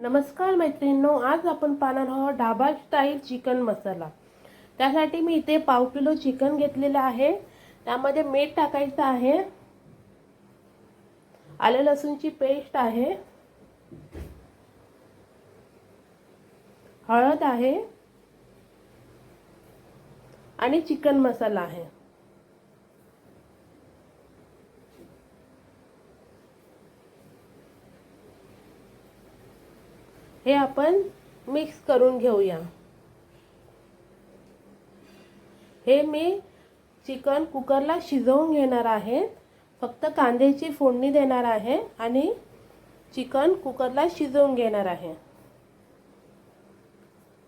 नमस्कार मैत्रिणींनो, आज आपण पाहणार आहोत ढाबा स्टाईल चिकन मसाला। त्यासाठी मी इथे पाव किलो चिकन घेतलेलं आहे। त्यामध्ये मीठ टाकायचं आहे, आले लसूणची पेस्ट आहे, हळद आहे आणि चिकन मसाला आहे। हे आपण मिक्स करून घेऊया। हे मी चिकन कुकरला शिजवून घेणार आहे। फक्त कांद्याची फोडणी देणार आहे आणि चिकन कुकरला शिजवून घेणार आहे।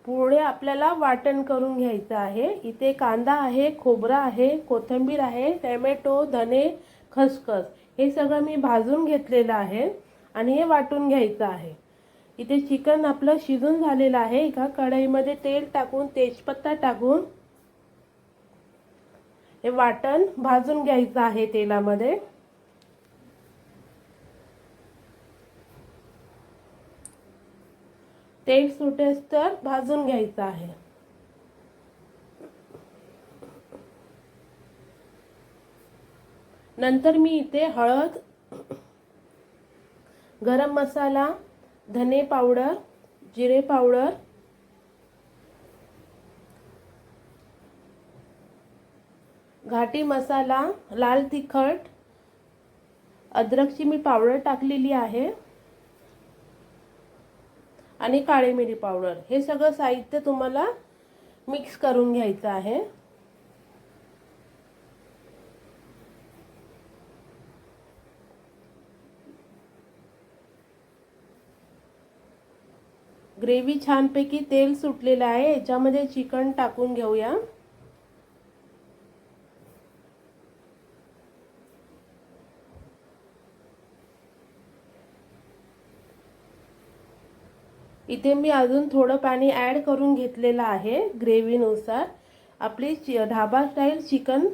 पुढे आपल्याला वाटण करून घ्यायचं आहे। इथे कांदा आहे, खोबरं आहे, कोथिंबीर आहे, टोमॅटो, धने, खसखस हे सगळं मी भाजून घेतलेलं आहे आणि हे वाटून घ्यायचं आहे। इथे चिकन आपलं शिजून झालेलं आहे। एका कढईमध्ये तेल टाकून तेजपत्ता टाकून हे वाटण भाजून घ्यायचं आहे तेलामध्ये। तेल सुटेस्तर भाजून घ्यायचं आहे। नंतर मी इथे हळद, गरम मसाला, धने पावडर, जिरे पावडर, घाटी मसाला, लाल तिखट, अद्रकची मी पावडर टाकलेली आहे आणि काळी मिरी पावडर, हे सगळं साहित्य तुम्हाला मिक्स करून घ्यायचं आहे। ग्रेव्ही छानपैकी तेल सुटलेलं आहे। याच्यामध्ये चिकन टाकून घेऊया। इथे मी अजून थोडं पाणी ॲड करून घेतलेलं आहे ग्रेव्हीनुसार। आपली ढाबा स्टाईल चिकन